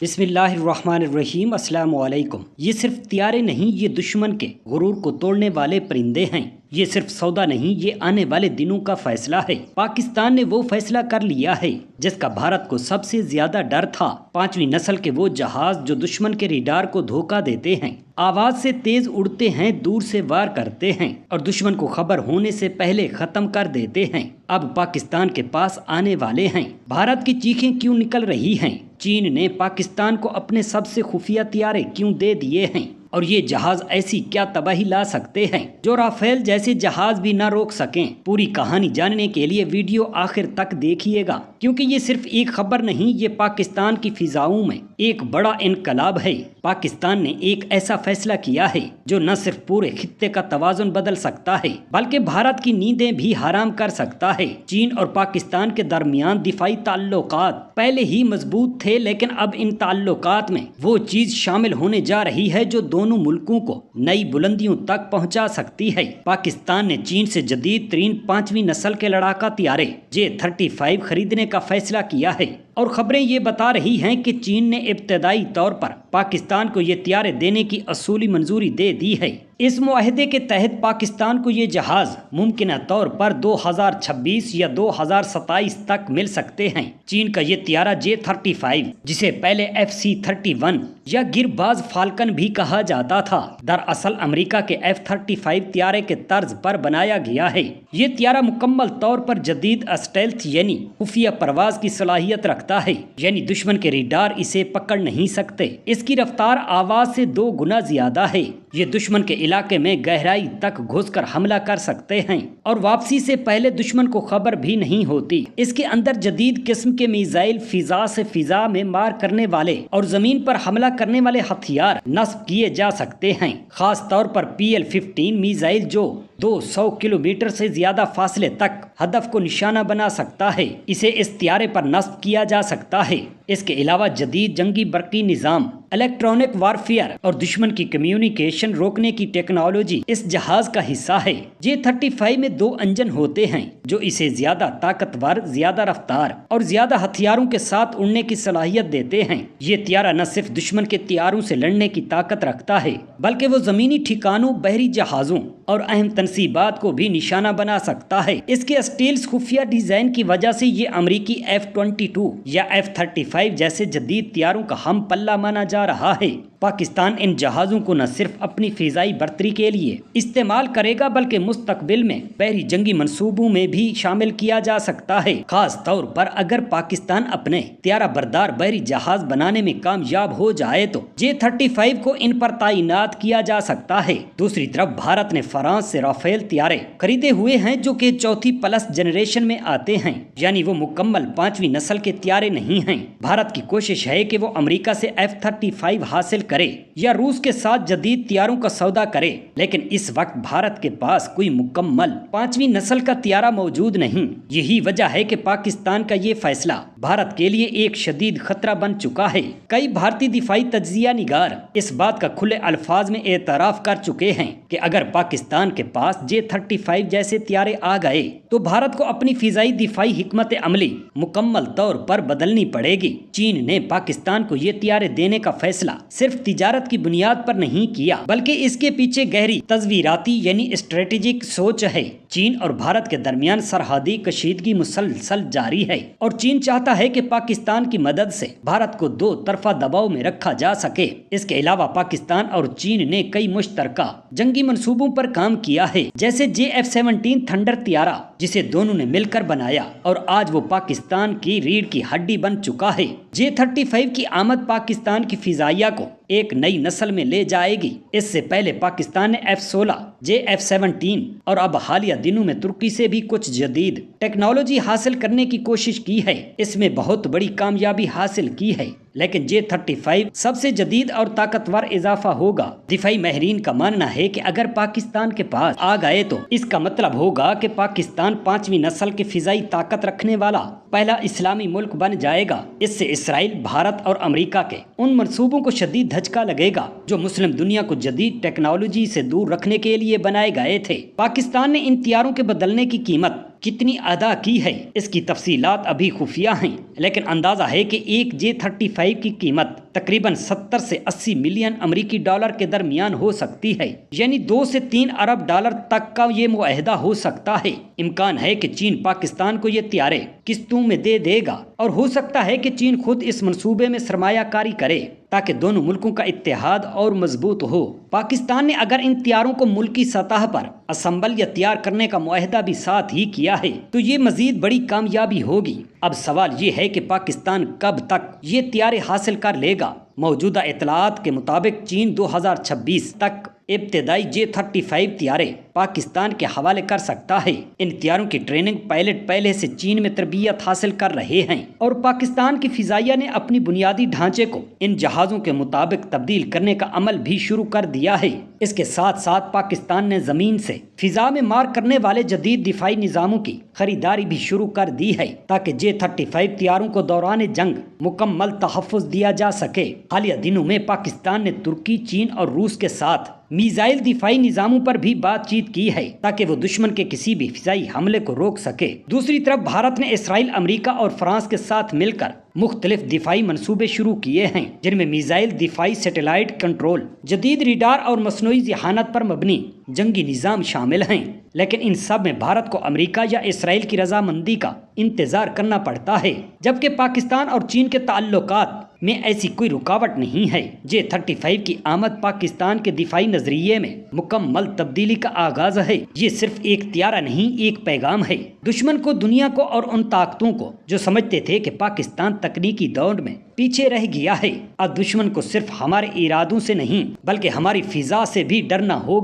بسم اللہ الرحمن الرحیم۔ السلام علیکم۔ یہ صرف طیارے نہیں، یہ دشمن کے غرور کو توڑنے والے پرندے ہیں۔ یہ صرف سودا نہیں، یہ آنے والے دنوں کا فیصلہ ہے۔ پاکستان نے وہ فیصلہ کر لیا ہے جس کا بھارت کو سب سے زیادہ ڈر تھا۔ 5ویں نسل کے وہ جہاز جو دشمن کے ریڈار کو دھوکہ دیتے ہیں، آواز سے تیز اڑتے ہیں، دور سے وار کرتے ہیں اور دشمن کو خبر ہونے سے پہلے ختم کر دیتے ہیں، اب پاکستان کے پاس آنے والے ہیں۔ بھارت کی چیخیں کیوں نکل رہی ہیں؟ چین نے پاکستان کو اپنے سب سے خفیہ طیارے کیوں دے دیے ہیں؟ اور یہ جہاز ایسی کیا تباہی لا سکتے ہیں جو رافیل جیسے جہاز بھی نہ روک سکیں؟ پوری کہانی جاننے کے لیے ویڈیو آخر تک دیکھیے گا، کیونکہ یہ صرف ایک خبر نہیں، یہ پاکستان کی فضاؤں میں ایک بڑا انقلاب ہے۔ پاکستان نے ایک ایسا فیصلہ کیا ہے جو نہ صرف پورے خطے کا توازن بدل سکتا ہے بلکہ بھارت کی نیندیں بھی حرام کر سکتا ہے۔ چین اور پاکستان کے درمیان دفاعی تعلقات پہلے ہی مضبوط تھے، لیکن اب ان تعلقات میں وہ چیز شامل ہونے جا رہی ہے جو دونوں ملکوں کو نئی بلندیوں تک پہنچا سکتی ہے۔ پاکستان نے چین سے جدید ترین 5ویں نسل کے لڑاکا طیارے J-35 خریدنے کا فیصلہ کیا ہے، اور خبریں یہ بتا رہی ہیں کہ چین نے ابتدائی طور پر پاکستان کو یہ طیارے دینے کی اصولی منظوری دے دی ہے۔ اس معاہدے کے تحت پاکستان کو یہ جہاز ممکنہ طور پر 2026 یا 2027 تک مل سکتے ہیں۔ چین کا یہ طیارہ J-35، جسے پہلے FC-31 یا گرباز فالکن بھی کہا جاتا تھا، دراصل امریکہ کے F-35 طیارے کے طرز پر بنایا گیا ہے۔ یہ طیارہ مکمل طور پر جدید اسٹیلتھ یعنی خفیہ پرواز کی صلاحیت رکھتا ہے، یعنی دشمن کے ریڈار اسے پکڑ نہیں سکتے۔ اس کی رفتار آواز سے 2 گنا زیادہ ہے۔ یہ دشمن کے علاقے میں گہرائی تک گھس کر حملہ کر سکتے ہیں اور واپسی سے پہلے دشمن کو خبر بھی نہیں ہوتی۔ اس کے اندر جدید قسم کے میزائل، فضا سے فضا میں مار کرنے والے اور زمین پر حملہ کرنے والے ہتھیار نصب کیے جا سکتے ہیں، خاص طور پر PL-15 میزائل جو 200 کلومیٹر سے زیادہ فاصلے تک ہدف کو نشانہ بنا سکتا ہے۔ اسے اس طیارے پر نصب کیا جا سکتا ہے۔ اس کے علاوہ جدید جنگی برقی نظام، الیکٹرانک وارفیئر اور دشمن کی کمیونیکیشن روکنے کی ٹیکنالوجی اس جہاز کا حصہ ہے۔ J-35 میں 2 انجن ہوتے ہیں جو اسے زیادہ طاقتور، زیادہ رفتار اور زیادہ ہتھیاروں کے ساتھ اڑنے کی صلاحیت دیتے ہیں۔ یہ طیارہ نہ صرف دشمن کے طیاروں سے لڑنے کی طاقت رکھتا ہے بلکہ وہ زمینی ٹھکانوں، بحری جہازوں اور اہم تنصیبات کو بھی نشانہ بنا سکتا ہے۔ اس کے اسٹیلتھ خفیہ ڈیزائن کی وجہ سے یہ امریکی F-22 یا F-35 جیسے جدید طیاروں کا ہم پلہ مانا جا رہا ہے۔ پاکستان ان جہازوں کو نہ صرف اپنی فضائی برتری کے لیے استعمال کرے گا بلکہ مستقبل میں بحری جنگی منصوبوں میں بھی شامل کیا جا سکتا ہے، خاص طور پر اگر پاکستان اپنے طیارہ بردار بحری جہاز بنانے میں کامیاب ہو جائے تو J-35 کو ان پر تعینات کیا جا سکتا ہے۔ دوسری طرف بھارت نے فرانس سے رافیل طیارے خریدے ہوئے ہیں جو کہ 4تھی پلس جنریشن میں آتے ہیں، یعنی وہ مکمل 5ویں نسل کے طیارے نہیں ہیں۔ بھارت کی کوشش ہے کہ وہ امریکہ سے F-35 حاصل کرے یا روس کے ساتھ جدید طیاروں کا سودا کرے، لیکن اس وقت بھارت کے پاس کوئی مکمل 5ویں نسل کا طیارہ موجود نہیں۔ یہی وجہ ہے کہ پاکستان کا یہ فیصلہ بھارت کے لیے ایک شدید خطرہ بن چکا ہے۔ کئی بھارتی دفاعی تجزیہ نگار اس بات کا کھلے الفاظ میں اعتراف کر چکے ہیں کہ اگر پاکستان کے پاس J-35 جیسے طیارے آ گئے تو بھارت کو اپنی فضائی دفاعی حکمت عملی مکمل طور پر بدلنی پڑے گی۔ چین نے پاکستان کو یہ طیارے دینے کا فیصلہ صرف تجارت کی بنیاد پر نہیں کیا بلکہ اس کے پیچھے گہری تصویراتی یعنی اسٹریٹجک سوچ ہے۔ چین اور بھارت کے درمیان سرحدی کشیدگی مسلسل جاری ہے اور چین چاہتا ہے کہ پاکستان کی مدد سے بھارت کو 2 طرفہ دباؤ میں رکھا جا سکے۔ اس کے علاوہ پاکستان اور چین نے کئی مشترکہ جنگی منصوبوں پر کام کیا ہے، جیسے J-F-17 تھنڈر طیارہ جسے دونوں نے مل کر بنایا اور آج وہ پاکستان کی ریڑھ کی ہڈی بن چکا ہے۔ J-35 کی آمد پاکستان کی فضائیہ کو ایک نئی نسل میں لے جائے گی۔ اس سے پہلے پاکستان نے F-16، J-F-17 اور اب حالیہ دنوں میں ترکی سے بھی کچھ جدید ٹیکنالوجی حاصل کرنے کی کوشش کی ہے۔ اس میں بہت بڑی کامیابی حاصل کی ہے، لیکن J-35 سب سے جدید اور طاقتور اضافہ ہوگا۔ دفاعی ماہرین کا ماننا ہے کہ اگر پاکستان کے پاس آ گئے تو اس کا مطلب ہوگا کہ پاکستان 5ویں نسل کی فضائی طاقت رکھنے والا پہلا اسلامی ملک بن جائے گا۔ اس سے اسرائیل، بھارت اور امریکہ کے ان منصوبوں کو شدید دھچکا لگے گا جو مسلم دنیا کو جدید ٹیکنالوجی سے دور رکھنے کے لیے بنائے گئے تھے۔ پاکستان نے ان طیاروں کے بدلنے کی قیمت کتنی ادا کی ہے اس کی تفصیلات ابھی خفیہ ہیں، لیکن اندازہ ہے کہ ایک J-35 کی قیمت تقریباً 70 سے 80 ملین امریکی ڈالر کے درمیان ہو سکتی ہے، یعنی 2 سے 3 ارب ڈالر تک کا یہ معاہدہ ہو سکتا ہے۔ امکان ہے کہ چین پاکستان کو یہ طیارے قسطوں میں دے گا، اور ہو سکتا ہے کہ چین خود اس منصوبے میں سرمایہ کاری کرے تاکہ دونوں ملکوں کا اتحاد اور مضبوط ہو۔ پاکستان نے اگر ان طیاروں کو ملکی سطح پر اسمبل یا تیار کرنے کا معاہدہ بھی ساتھ ہی کیا ہے تو یہ مزید بڑی کامیابی ہوگی۔ اب سوال یہ ہے کہ پاکستان کب تک یہ طیارے حاصل کر لے گا۔ موجودہ اطلاعات کے مطابق چین 2026 تک ابتدائی J-35 طیارے پاکستان کے حوالے کر سکتا ہے۔ ان طیاروں کی ٹریننگ پائلٹ پہلے سے چین میں تربیت حاصل کر رہے ہیں، اور پاکستان کی فضائیہ نے اپنی بنیادی ڈھانچے کو ان جہازوں کے مطابق تبدیل کرنے کا عمل بھی شروع کر دیا ہے۔ اس کے ساتھ ساتھ پاکستان نے زمین سے فضا میں مار کرنے والے جدید دفاعی نظاموں کی خریداری بھی شروع کر دی ہے تاکہ J-35 طیاروں کو دوران جنگ مکمل تحفظ دیا جا سکے۔ حالیہ دنوں میں پاکستان نے ترکی، چین اور روس کے ساتھ میزائل دفاعی نظاموں پر بھی بات چیت کی ہے تاکہ وہ دشمن کے کسی بھی فضائی حملے کو روک سکے۔ دوسری طرف بھارت نے اسرائیل، امریکہ اور فرانس کے ساتھ مل کر مختلف دفاعی منصوبے شروع کیے ہیں، جن میں میزائل دفاعی، سیٹلائٹ کنٹرول، جدید ریڈار اور مصنوعی ذہانت پر مبنی جنگی نظام شامل ہیں۔ لیکن ان سب میں بھارت کو امریکہ یا اسرائیل کی رضامندی کا انتظار کرنا پڑتا ہے، جبکہ پاکستان اور چین کے تعلقات میں ایسی کوئی رکاوٹ نہیں ہے۔ J-35 کی آمد پاکستان کے دفاعی نظریے میں مکمل تبدیلی کا آغاز ہے۔ یہ صرف ایک طیارہ نہیں، ایک پیغام ہے دشمن کو، دنیا کو اور ان طاقتوں کو جو سمجھتے تھے کہ پاکستان تکنیکی دوڑ میں پیچھے رہ گیا ہے۔ اب دشمن کو صرف ہمارے ارادوں سے نہیں بلکہ ہماری فضا سے بھی ڈرنا ہوگا۔